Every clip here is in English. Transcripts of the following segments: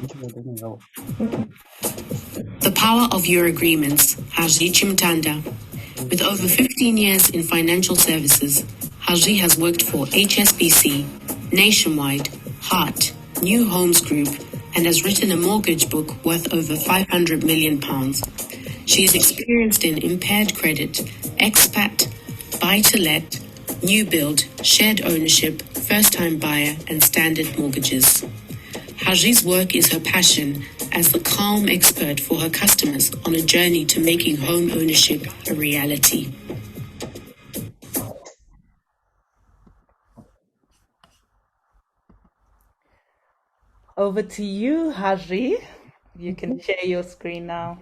The Power of Your Agreements, Hazvi Chimutanda. With over 15 years in financial services, Hazvi has worked for HSBC, Nationwide, Hart, New Homes Group, and has written a mortgage book worth over £500 million. She is experienced in impaired credit, expat, buy-to-let, new build, shared ownership, first-time buyer, and standard mortgages. Hazvi's work is her passion as the calm expert for her customers on a journey to making home ownership a reality. Over to you, Hazvi. You can share your screen now.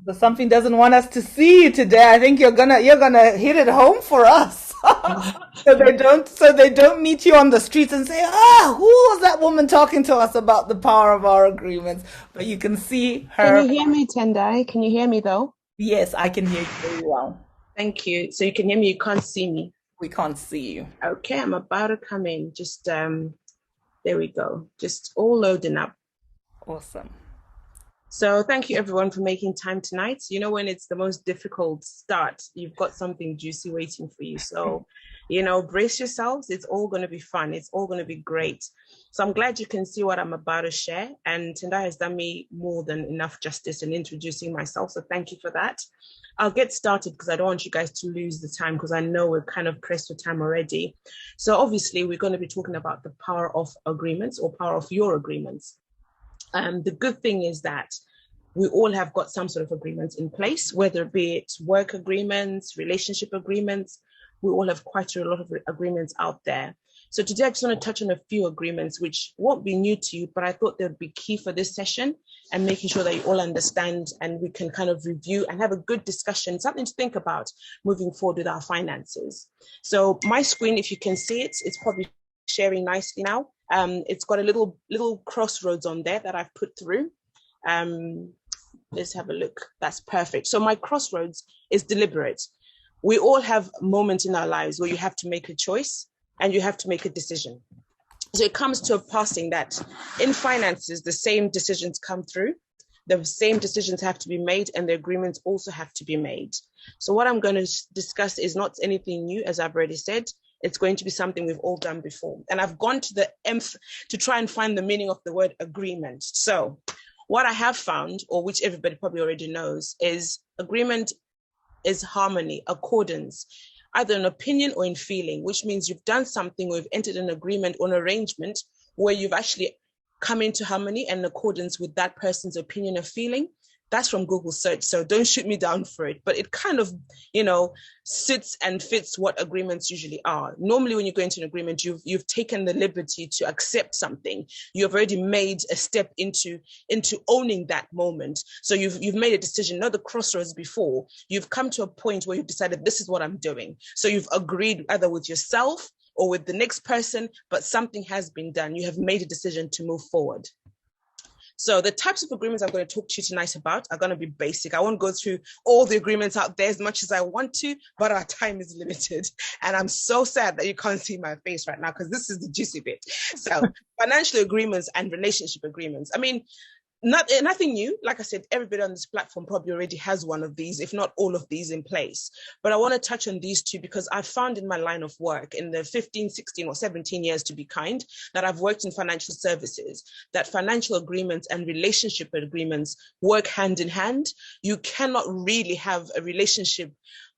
But something doesn't want us to see you today. I think you're gonna hit it home for us. so they don't meet you on the streets and say, who was that woman talking to us about the power of our agreements? But you can see her. Can you hear me, Tendai? Can you hear me though? Yes, I can hear you very well. Thank you. So you can hear me, you can't see me. We can't see you. Okay, I'm about to come in. Just there we go. Just all loading up. Awesome. So thank you everyone for making time tonight. You know, when it's the most difficult start, you've got something juicy waiting for you. So, you know, brace yourselves. It's all going to be fun. It's all going to be great. So I'm glad you can see what I'm about to share. And Tendai has done me more than enough justice in introducing myself. So thank you for that. I'll get started because I don't want you guys to lose the time because I know we're kind of pressed for time already. So obviously we're going to be talking about the power of agreements or power of your agreements. The good thing is that we all have got some sort of agreements in place, whether it be it work agreements, relationship agreements. We all have quite a lot of agreements out there. So today I just want to touch on a few agreements which won't be new to you, but I thought they'd be key for this session and making sure that you all understand and we can kind of review and have a good discussion, something to think about moving forward with our finances. So my screen, if you can see it, it's probably sharing nicely now. It's got a little crossroads on there that I've put through. Let's have a look. That's perfect. So my crossroads is deliberate. We all have moments in our lives where you have to make a choice and you have to make a decision. So it comes to a passing that in finances, the same decisions come through, the same decisions have to be made, and the agreements also have to be made. So what I'm going to discuss is not anything new, as I've already said. It's going to be something we've all done before. And I've gone to the to try and find the meaning of the word agreement. So what I have found, or which everybody probably already knows, is agreement is harmony, accordance, either in opinion or in feeling, which means you've done something or you've entered an agreement or an arrangement where you've actually come into harmony and accordance with that person's opinion or feeling. That's from Google search, so don't shoot me down for it. But it kind of, you know, sits and fits what agreements usually are. Normally, when you go into an agreement, you've taken the liberty to accept something. You've already made a step into owning that moment. So you've made a decision, not the crossroads before. You've come to a point where you've decided this is what I'm doing. So you've agreed either with yourself or with the next person, but something has been done. You have made a decision to move forward. So the types of agreements I'm going to talk to you tonight about are going to be basic. I won't go through all the agreements out there as much as I want to, but our time is limited. And I'm so sad that you can't see my face right now because this is the juicy bit. So financial agreements and relationship agreements. I mean, nothing new. Like I said, everybody on this platform probably already has one of these, if not all of these in place. But I want to touch on these two because I've found in my line of work in the 15, 16 or 17 years to be kind, that I've worked in financial services, that financial agreements and relationship agreements work hand in hand. You cannot really have a relationship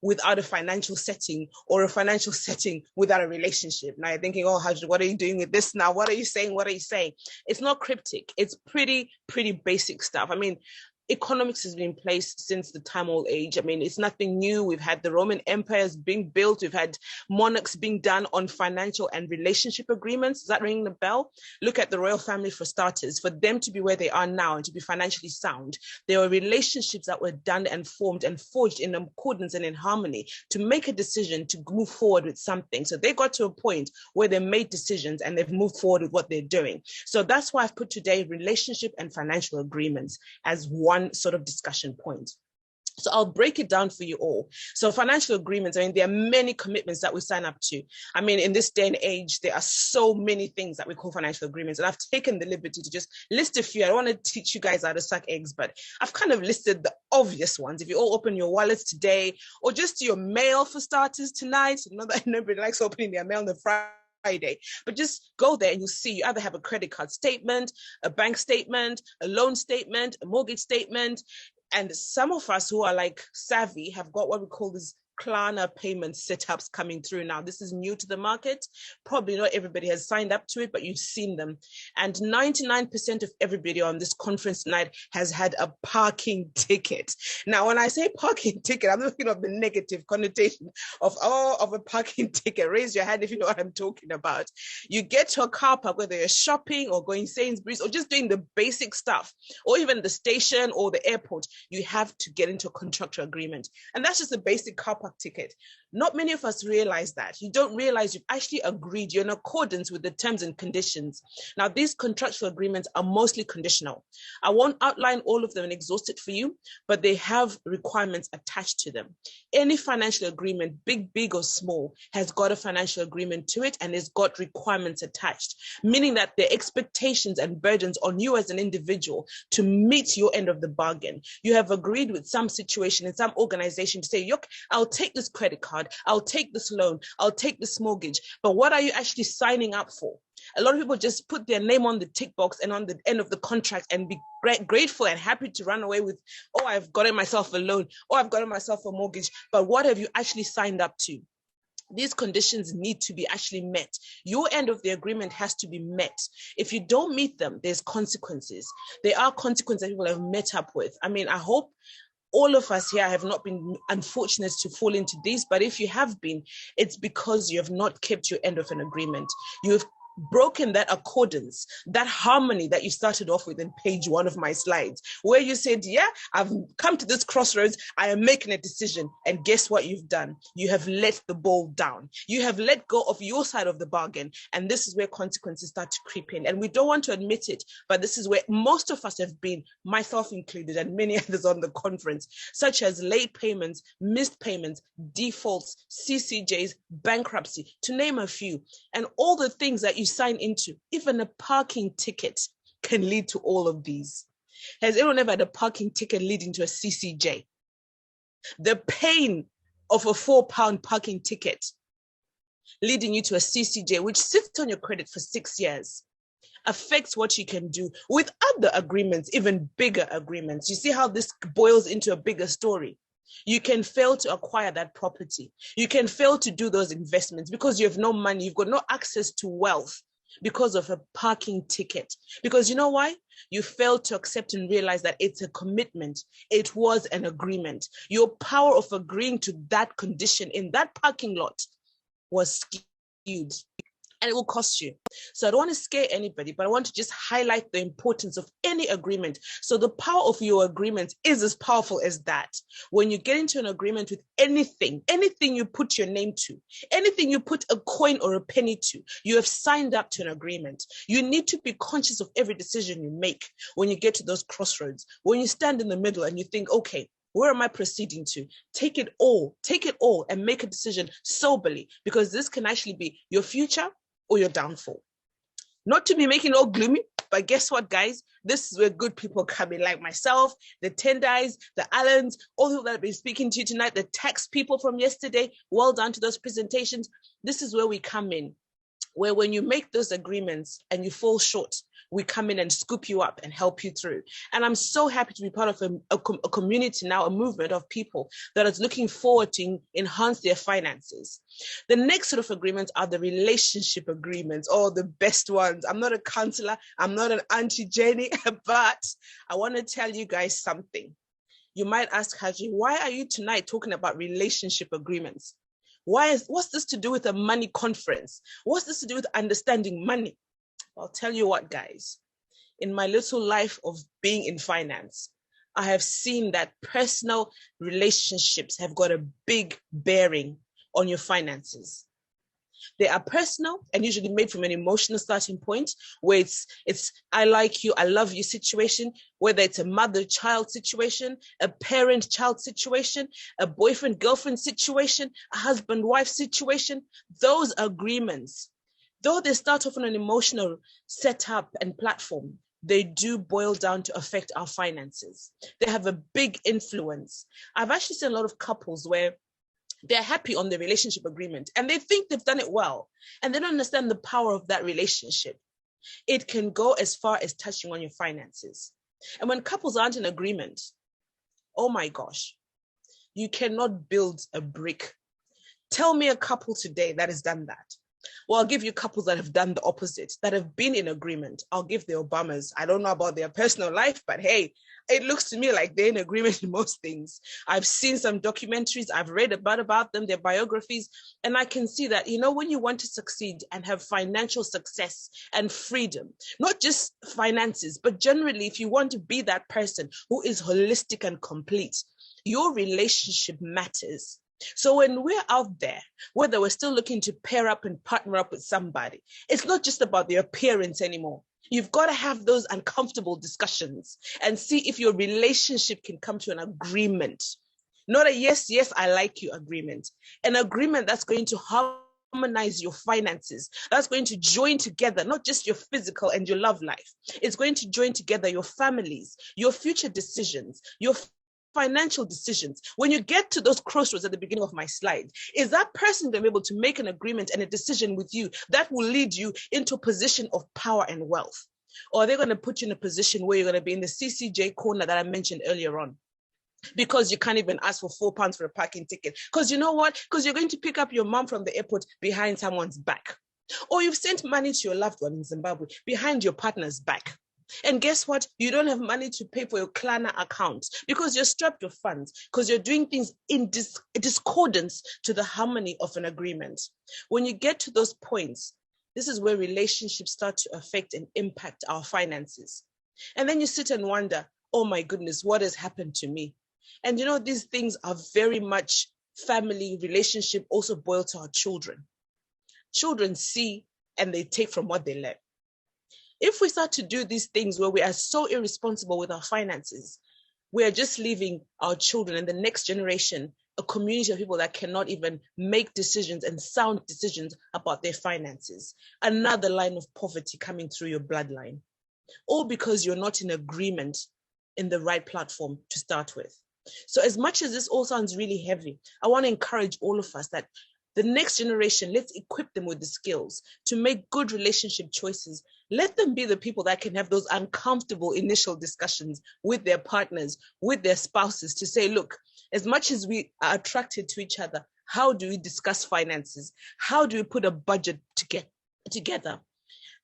without a financial setting or a financial setting without a relationship. Now you're thinking, oh, Hajj, what are you doing with this now? What are you saying? What are you saying? It's not cryptic. It's pretty basic stuff. I mean, economics has been in place since the time old age. I mean, it's nothing new. We've had the Roman empires being built. We've had monarchs being done on financial and relationship agreements. Is that ringing the bell? Look at the royal family for starters. For them to be where they are now and to be financially sound, there were relationships that were done and formed and forged in accordance and in harmony to make a decision to move forward with something. So they got to a point where they made decisions and they've moved forward with what they're doing. So that's why I've put today relationship and financial agreements as one sort of discussion point. So I'll break it down for you all. So financial agreements, I mean, there are many commitments that we sign up to. I mean, in this day and age, there are so many things that we call financial agreements. And I've taken the liberty to just list a few. I don't want to teach you guys how to suck eggs, but I've kind of listed the obvious ones. If you all open your wallets today, or just your mail for starters tonight, not that nobody likes opening their mail on the Friday, but just go there and you'll see you either have a credit card statement, a bank statement, a loan statement, a mortgage statement. And some of us who are like savvy have got what we call these Klarna payment setups coming through now. This is new to the market. Probably not everybody has signed up to it, but you've seen them. And 99% of everybody on this conference tonight has had a parking ticket. Now, when I say parking ticket, I'm looking at the negative connotation of a parking ticket. Raise your hand if you know what I'm talking about. You get to a car park, whether you're shopping or going Sainsbury's or just doing the basic stuff, or even the station or the airport, you have to get into a contractual agreement. And that's just a basic car park ticket. Not many of us realize that. You don't realize you've actually agreed, you're in accordance with the terms and conditions. Now, these contractual agreements are mostly conditional. I won't outline all of them and exhaust it for you, but they have requirements attached to them. Any financial agreement, big or small, has got a financial agreement to it and has got requirements attached, meaning that the expectations and burdens on you as an individual to meet your end of the bargain. You have agreed with some situation in some organization to say, look, I'll take this credit card, I'll take this loan, I'll take this mortgage, but what are you actually signing up for? A lot of people just put their name on the tick box and on the end of the contract and be grateful and happy to run away with, oh, I've gotten myself a loan, or I've gotten myself a mortgage, but what have you actually signed up to? These conditions need to be actually met. Your end of the agreement has to be met. If you don't meet them, there's consequences. There are consequences that people have met up with. I mean, I hope all of us here have not been unfortunate to fall into these, but if you have been, it's because you have not kept your end of an agreement. You have broken that accordance, that harmony that you started off with in page 1 of my slides, where you said, yeah, I've come to this crossroads, I am making a decision. And guess what you've done? You have let the ball down. You have let go of your side of the bargain. And this is where consequences start to creep in. And we don't want to admit it, but this is where most of us have been, myself included, and many others on the conference, such as late payments, missed payments, defaults, CCJs, bankruptcy, to name a few. And all the things that you sign into, even a parking ticket can lead to all of these. Has anyone ever had a parking ticket leading to a CCJ? The pain of a £4 parking ticket leading you to a CCJ, which sits on your credit for 6 years, affects what you can do with other agreements, even bigger agreements. You see how this boils into a bigger story. You can fail to acquire that property. You can fail to do those investments because you have no money. You've got no access to wealth because of a parking ticket. Because you know why? You failed to accept and realize that it's a commitment. It was an agreement. Your power of agreeing to that condition in that parking lot was skewed. And it will cost you. So I don't want to scare anybody, but I want to just highlight the importance of any agreement. So the power of your agreement is as powerful as that. When you get into an agreement with anything you put your name to, anything you put a coin or a penny to, you have signed up to an agreement. You need to be conscious of every decision you make when you get to those crossroads. When you stand in the middle and you think, okay, where am I proceeding to? Take it all and make a decision soberly, because this can actually be your future or your downfall. Not to be making it all gloomy, but guess what, guys? This is where good people come in, like myself, the Tendais, the Allens, all who that I've been speaking to tonight, the tax people from yesterday. Well done to those presentations. This is where we come in, where when you make those agreements and you fall short, we come in and scoop you up and help you through. And I'm so happy to be part of a community now, a movement of people that is looking forward to enhance their finances. The next sort of agreements are the relationship agreements, or the best ones. I'm not a counselor, I'm not an Auntie Jenny, but I want to tell you guys something. You might ask, Haji, why are you tonight talking about relationship agreements? What's this to do with a money conference? What's this to do with understanding money? I'll tell you what, guys. In my little life of being in finance, I have seen that personal relationships have got a big bearing on your finances. They are personal and usually made from an emotional starting point where it's I like you, I love you situation, whether it's a mother-child situation, a parent-child situation, a boyfriend-girlfriend situation, a husband-wife situation. Those agreements, though they start off on an emotional setup and platform, they do boil down to affect our finances. They have a big influence. I've actually seen a lot of couples where they're happy on the relationship agreement and they think they've done it well, and they don't understand the power of that relationship. It can go as far as touching on your finances. And when couples aren't in agreement, oh my gosh, you cannot build a brick. Tell me a couple today that has done that. Well, I'll give you couples that have done the opposite, that have been in agreement. I'll give the Obamas. I don't know about their personal life, but hey, it looks to me like they're in agreement in most things. I've seen some documentaries, I've read about them, their biographies, and I can see that, when you want to succeed and have financial success and freedom, not just finances, but generally, if you want to be that person who is holistic and complete, your relationship matters. So when we're out there, whether we're still looking to pair up and partner up with somebody, it's not just about the appearance anymore. You've got to have those uncomfortable discussions and see if your relationship can come to an agreement. Not a yes, I like you agreement. An agreement that's going to harmonize your finances. That's going to join together, not just your physical and your love life. It's going to join together your families, your future decisions, your financial decisions. When you get to those crossroads at the beginning of my slide, is that person going to be able to make an agreement and a decision with you that will lead you into a position of power and wealth? Or are they going to put you in a position where you're going to be in the CCJ corner that I mentioned earlier on? Because you can't even ask for £4 for a parking ticket. Because you know what? Because you're going to pick up your mom from the airport behind someone's back. Or you've sent money to your loved one in Zimbabwe behind your partner's back. And guess what? You don't have money to pay for your Klarna account because you're strapped with funds, because you're doing things in discordance to the harmony of an agreement. When you get to those points, this is where relationships start to affect and impact our finances. And then you sit and wonder, oh my goodness, what has happened to me? And these things are very much family relationship, also boil to our children. Children see and they take from what they learn. If we start to do these things where we are so irresponsible with our finances, we are just leaving our children and the next generation a community of people that cannot even make decisions and sound decisions about their finances. Another line of poverty coming through your bloodline, all because you're not in agreement in the right platform to start with. So as much as this all sounds really heavy, I want to encourage all of us that the next generation, let's equip them with the skills to make good relationship choices. Let them be the people that can have those uncomfortable initial discussions with their partners, with their spouses, to say, look, as much as we are attracted to each other, how do we discuss finances? How do we put a budget together?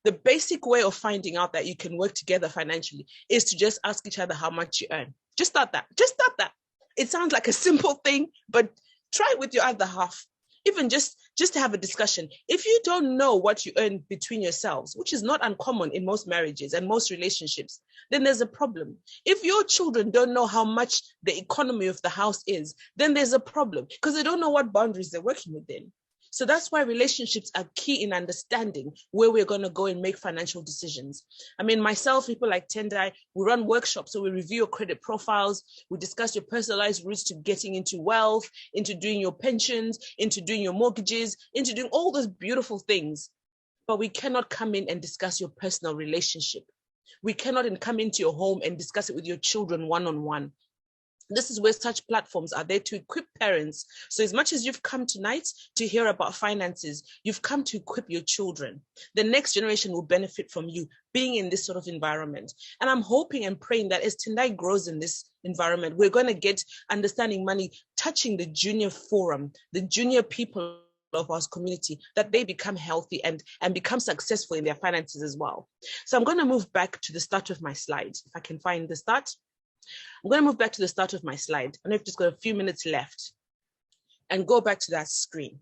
The basic way of finding out that you can work together financially is to just ask each other how much you earn. Just start that. It sounds like a simple thing, but try it with your other half. Even just to have a discussion. If you don't know what you earn between yourselves, which is not uncommon in most marriages and most relationships, then there's a problem. If your children don't know how much the economy of the house is, then there's a problem because they don't know what boundaries they're working within. So that's why relationships are key in understanding where we're going to go and make financial decisions. I mean, myself, people like Tendai, we run workshops. So we review your credit profiles. We discuss your personalized routes to getting into wealth, into doing your pensions, into doing your mortgages, into doing all those beautiful things. But we cannot come in and discuss your personal relationship. We cannot come into your home and discuss it with your children one-on-one. This is where such platforms are there to equip parents. So as much as you've come tonight to hear about finances, you've come to equip your children. The next generation will benefit from you being in this sort of environment. And I'm hoping and praying that as Tendai grows in this environment, we're going to get understanding money touching the junior forum, the junior people of our community, that they become healthy and become successful in their finances as well. So I'm going to move back to the start of my slide. If I can find the start. I'm going to move back to the start of my slide. I know I've just got a few minutes left and go back to that screen.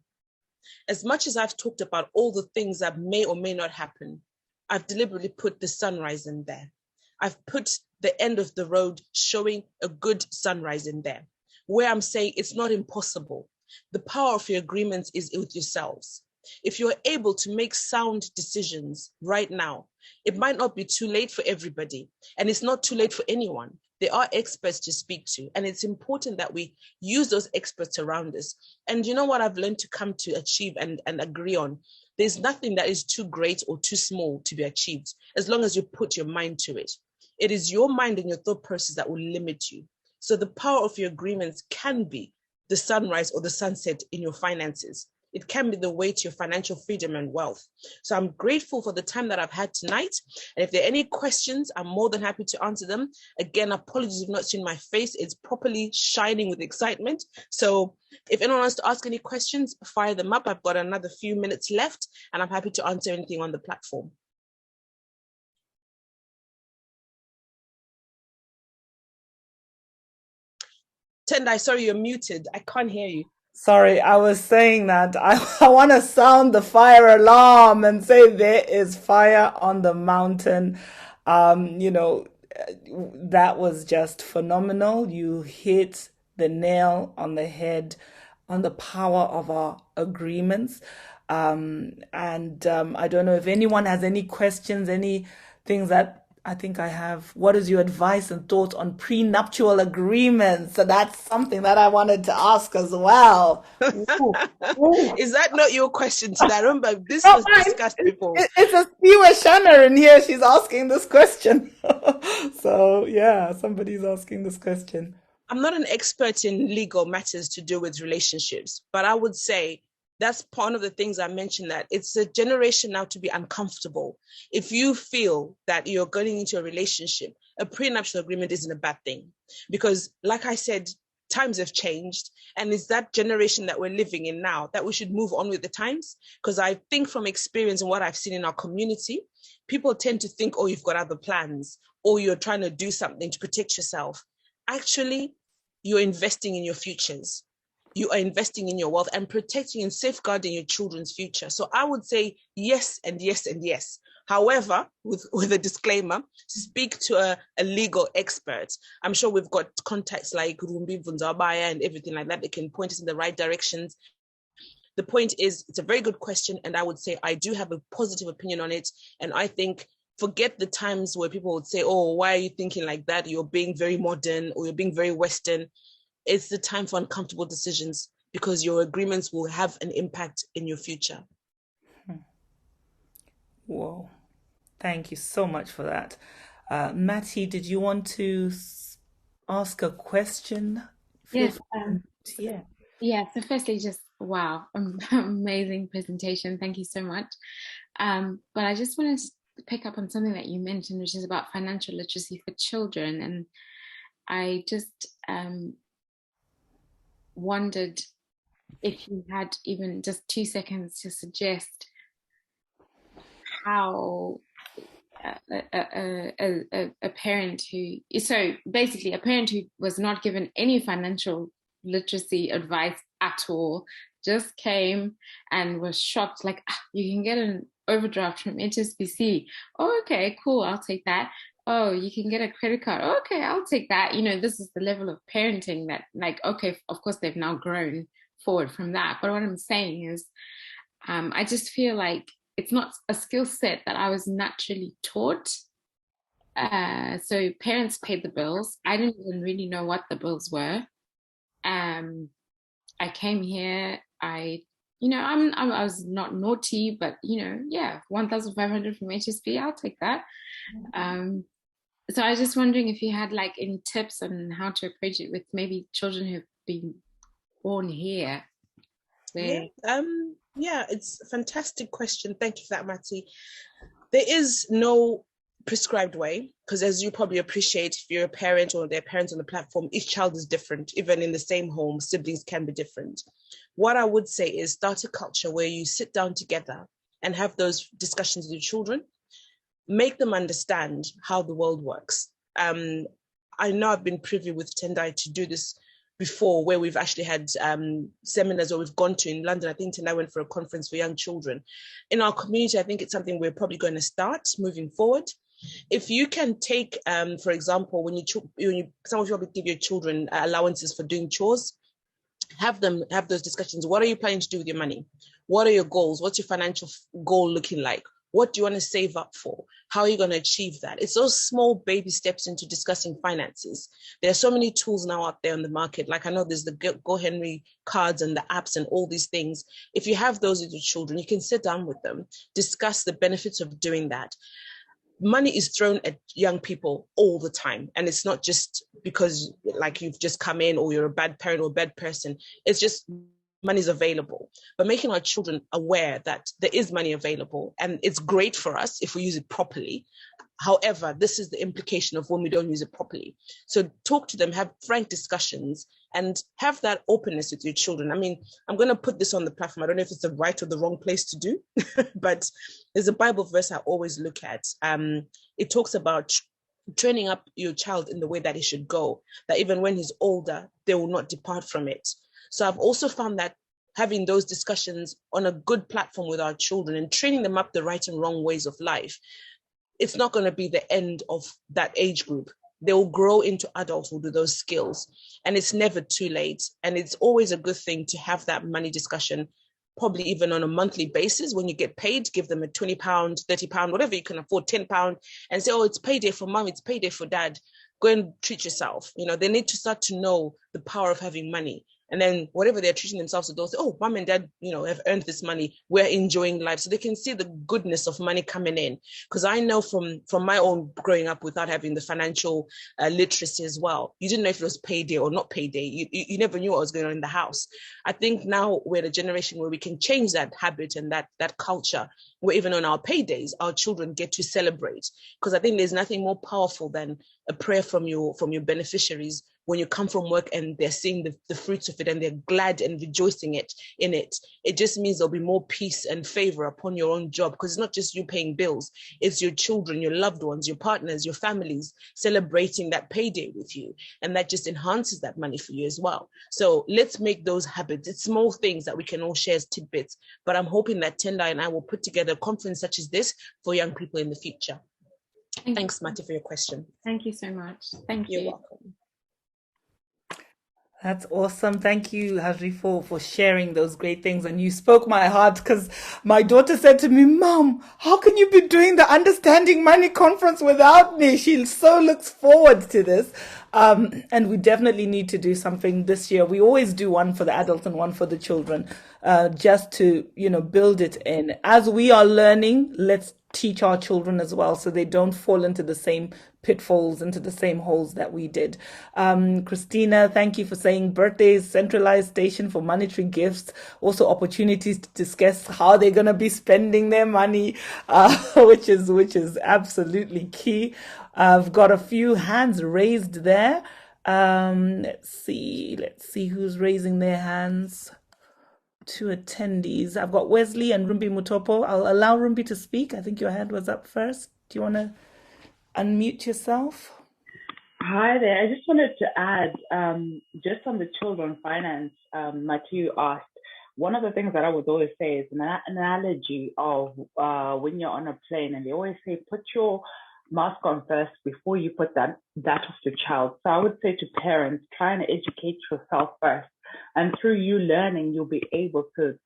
As much as I've talked about all the things that may or may not happen, I've deliberately put the sunrise in there. I've put the end of the road showing a good sunrise in there, where I'm saying it's not impossible. The power of your agreements is with yourselves. If you're able to make sound decisions right now, it might not be too late for everybody, and it's not too late for anyone. There are experts to speak to, and it's important that we use those experts around us. And you know what I've learned to come to achieve and agree on? There's nothing that is too great or too small to be achieved, as long as you put your mind to it. It is your mind and your thought process that will limit you. So the power of your agreements can be the sunrise or the sunset in your finances. It can be the way to your financial freedom and wealth. So I'm grateful for the time that I've had tonight. And if there are any questions, I'm more than happy to answer them. Again, apologies if you've not seen my face. It's properly shining with excitement. So if anyone wants to ask any questions, fire them up. I've got another few minutes left, and I'm happy to answer anything on the platform. Tendai, sorry, you're muted. I can't hear you. Sorry, I was saying that I want to sound the fire alarm and say there is fire on the mountain. You know, that was just phenomenal. You hit the nail on the head on the power of our agreements. I don't know if anyone has any questions, any things that I think I have. What is your advice and thoughts on prenuptial agreements? So that's something that I wanted to ask as well. Ooh, ooh. Is that not your question today? I remember this was discussed before. It's a Stewa Shanner in here. She's asking this question. So yeah, somebody's asking this question. I'm not an expert in legal matters to do with relationships, but I would say that's one of the things I mentioned, that it's a generation now to be uncomfortable. If you feel that you're going into a relationship, a prenuptial agreement isn't a bad thing, because like I said, times have changed, and it's that generation that we're living in now that we should move on with the times. Because I think from experience and what I've seen in our community, people tend to think, oh, you've got other plans, or you're trying to do something to protect yourself. Actually, you're investing in your futures. You are investing in your wealth and protecting and safeguarding your children's future. So I would say yes and yes and yes. However, with a disclaimer, speak to a legal expert. I'm sure we've got contacts like Rumbi Vunzabaya and everything like that. They can point us in the right directions. The point is, it's a very good question. And I would say I do have a positive opinion on it. And I think forget the times where people would say, oh, why are you thinking like that? You're being very modern or you're being very Western. It's the time for uncomfortable decisions, because your agreements will have an impact in your future. Whoa. Thank you so much for that. Matty, did you want to ask a question? Yes. Yeah. Yeah. So firstly, just wow, amazing presentation. Thank you so much. But I just wanted to pick up on something that you mentioned, which is about financial literacy for children. And I just wondered if you had even just 2 seconds to suggest how a parent who, so basically a parent who was not given any financial literacy advice at all, just came and was shocked, like, you can get an overdraft from HSBC. Oh, okay, cool, I'll take that. Oh, you can get a credit card. Okay, I'll take that. You know, this is the level of parenting that, like, okay, of course they've now grown forward from that. But what I'm saying is, I just feel like it's not a skill set that I was naturally taught. So parents paid the bills. I didn't even really know what the bills were. I came here, I was not naughty, but, yeah, 1,500 from HSB, I'll take that. So I was just wondering if you had like any tips on how to approach it with maybe children who've been born here. Yeah, it's a fantastic question. Thank you for that, Matty. There is no prescribed way, because as you probably appreciate, if you're a parent or their parents on the platform, each child is different. Even in the same home, siblings can be different. What I would say is start a culture where you sit down together and have those discussions with your children. Make them understand how the world works. I know I've been privy with Tendai to do this before, where we've actually had seminars where we've gone to in London. I think Tendai went for a conference for young children. In our community, I think it's something we're probably going to start moving forward. If you can take, for example, when some of you probably give your children allowances for doing chores, have them have those discussions. What are you planning to do with your money? What are your goals? What's your financial goal looking like? What do you want to save up for? How are you going to achieve that? It's those small baby steps into discussing finances. There are so many tools now out there on the market. Like I know there's the Go Henry cards and the apps and all these things. If you have those with your children, you can sit down with them, discuss the benefits of doing that. Money is thrown at young people all the time, and it's not just because like you've just come in or you're a bad parent or a bad person. It's just money is available, but making our children aware that there is money available and it's great for us if we use it properly. However, this is the implication of when we don't use it properly. So talk to them, have frank discussions, and have that openness with your children. I mean, I'm going to put this on the platform. I don't know if it's the right or the wrong place to do, but there's a Bible verse I always look at. It talks about training up your child in the way that he should go, that even when he's older, they will not depart from it. So I've also found that having those discussions on a good platform with our children and training them up the right and wrong ways of life, it's not going to be the end of that age group. They will grow into adulthood with those skills, and it's never too late. And it's always a good thing to have that money discussion, probably even on a monthly basis. When you get paid, give them a £20, £30, whatever you can afford, £10, and say, oh, it's payday for mom, it's payday for dad. Go and treat yourself. You know, they need to start to know the power of having money. And then whatever they're treating themselves to, they'll say, oh, mom and dad, you know, have earned this money. We're enjoying life. So they can see the goodness of money coming in. Because I know from my own growing up without having the financial literacy as well, you didn't know if it was payday or not payday. You never knew what was going on in the house. I think now we're a generation where we can change that habit and that culture, where even on our paydays, our children get to celebrate. Because I think there's nothing more powerful than a prayer from your beneficiaries when you come from work and they're seeing the fruits of it and they're glad and rejoicing in it. It just means there'll be more peace and favor upon your own job, because it's not just you paying bills, it's your children, your loved ones, your partners, your families celebrating that payday with you. And that just enhances that money for you as well. So let's make those habits. It's small things that we can all share as tidbits, but I'm hoping that Tendai and I will put together a conference such as this for young people in the future. Thanks, Mati, for your question. Thank you so much. Thank you. You're welcome. That's awesome. Thank you, Hazvi, for sharing those great things. And you spoke my heart, because my daughter said to me, Mom, how can you be doing the Understanding Money conference without me? She so looks forward to this. And we definitely need to do something this year. We always do one for the adults and one for the children, just to, build it in. As we are learning, let's teach our children as well, so they don't fall into the same pitfalls, into the same holes that we did. Christina, thank you for saying birthdays, centralized station for monetary gifts, also opportunities to discuss how they're going to be spending their money, which is absolutely key. I've got a few hands raised there. Let's see who's raising their hands. 2 attendees. I've got Wesley and Rumbi Mutopo. I'll allow Rumbi to speak. I think your hand was up first. Do you want to unmute yourself? Hi there. I just wanted to add, just on the children finance, Matthew asked, one of the things that I would always say is an analogy of when you're on a plane, and they always say, put your mask on first before you put that of your child. So I would say to parents, try and educate yourself first. And through you learning, you'll be able to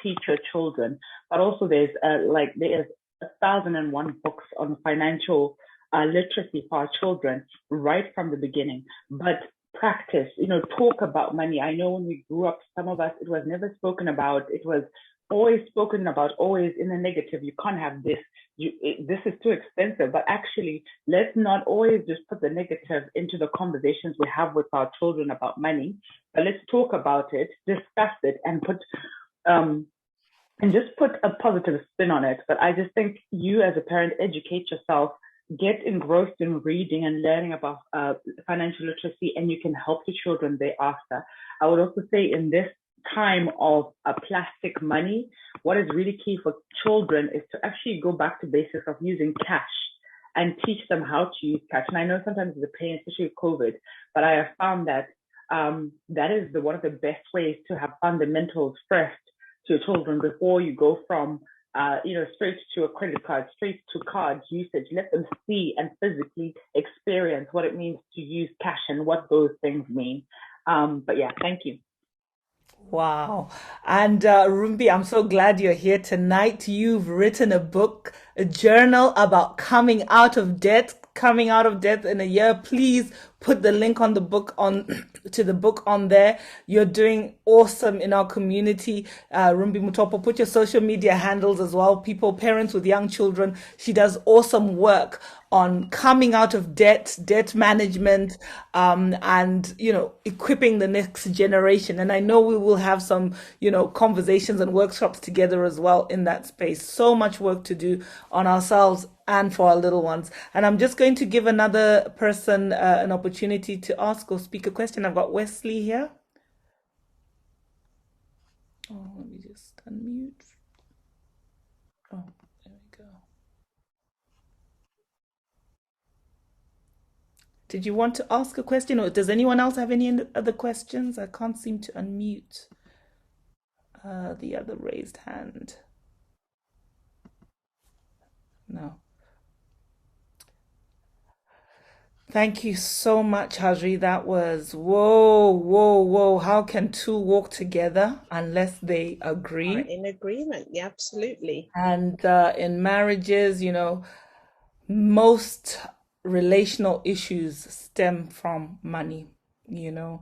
teach your children. But also there's 1,001 books on financial literacy for our children right from the beginning. But practice, talk about money. I know when we grew up, some of us, it was never spoken about. It was always spoken about, always in the negative. You can't have this. This is too expensive. But actually, let's not always just put the negative into the conversations we have with our children about money. But let's talk about it, discuss it, and just put a positive spin on it. But I just think you as a parent, educate yourself, get engrossed in reading and learning about financial literacy, and you can help the children thereafter. I would also say in this time of plastic money, what is really key for children is to actually go back to basics of using cash and teach them how to use cash. And I know sometimes it's a pain, especially with COVID, but I have found that that is one of the best ways to have fundamentals first to your children before you go from straight to a credit card, straight to card usage. Let them see and physically experience what it means to use cash and what those things mean. But yeah, thank you. Wow. And Rumbi, I'm so glad you're here tonight. You've written a book, a journal about coming out of debt in a year. Please put the link on the book on to the book on there. You're doing awesome in our community. Rumbi Mutopo, put your social media handles as well. People, parents with young children. She does awesome work on coming out of debt management, and equipping the next generation. And I know we will have some conversations and workshops together as well in that space. So much work to do on ourselves and for our little ones. And I'm just going to give another person an opportunity to ask or speak a question. I've got Wesley here. Oh, let me just unmute. Oh, there we go. Did you want to ask a question, or does anyone else have any other questions? I can't seem to unmute the other raised hand. No. Thank you so much, Hazvi. That was whoa, whoa, whoa. How can two walk together unless they Are agree? in agreement. Yeah, absolutely. And in marriages, most relational issues stem from money, you know,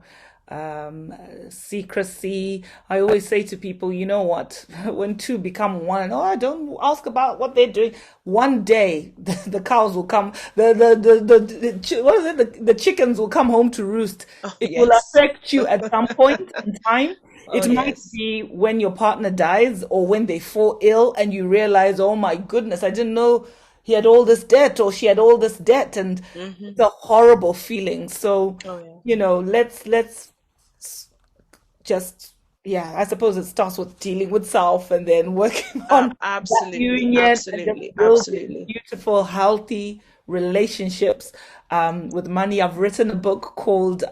secrecy. I always say to people, you know what, when two become one, oh, don't ask about what they're doing. One day, the cows will come, what is it? The chickens will come home to roost. Oh, It will yes. affect you at some point in time. Oh, It might yes. be when your partner dies or when they fall ill and you realize, oh my goodness, I didn't know he had all this debt or she had all this debt, and it's a horrible feeling. So, Oh, yeah. let's just, yeah, I suppose it starts with dealing with self and then working on that Absolutely. union and just Absolutely. building Absolutely. beautiful, healthy relationships with money. I've written a book called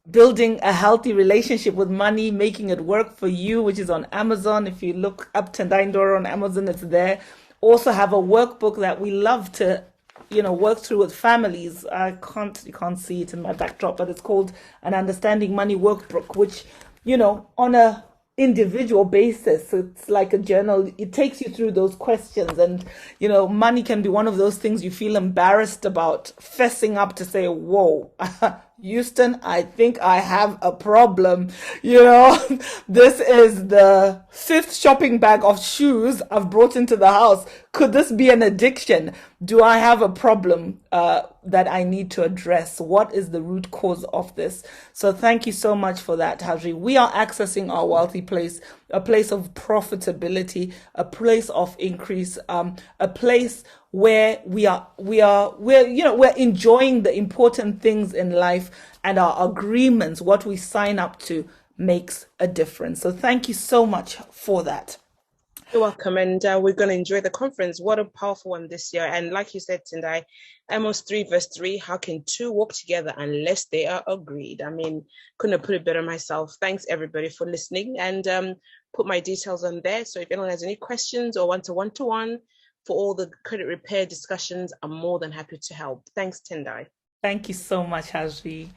Building a Healthy Relationship with Money, Making It Work for You, which is on Amazon. If you look up Tendai Door on Amazon, it's there. Also have a workbook that we love to, work through with families. You can't see it in my backdrop, but it's called an Understanding Money Workbook, which, on a individual basis, it's like a journal. It takes you through those questions, and money can be one of those things you feel embarrassed about fessing up to say, whoa, Houston, I think I have a problem. This is the fifth shopping bag of shoes I've brought into the house. Could this be an addiction? Do I have a problem that I need to address? What is the root cause of this? So thank you so much for that, Hazvi. We are accessing our wealthy place, a place of profitability, a place of increase, a place where we're enjoying the important things in life, and our agreements, what we sign up to, makes a difference. So thank you so much for that. You're welcome. And we're going to enjoy the conference. What a powerful one this year. And like you said, Tendai, Amos 3 verse 3, how can two walk together unless they are agreed? I mean, couldn't have put it better myself. Thanks everybody for listening, and put my details on there. So if anyone has any questions or want to one-to-one for all the credit repair discussions, I'm more than happy to help. Thanks, Tendai. Thank you so much, Hazvi.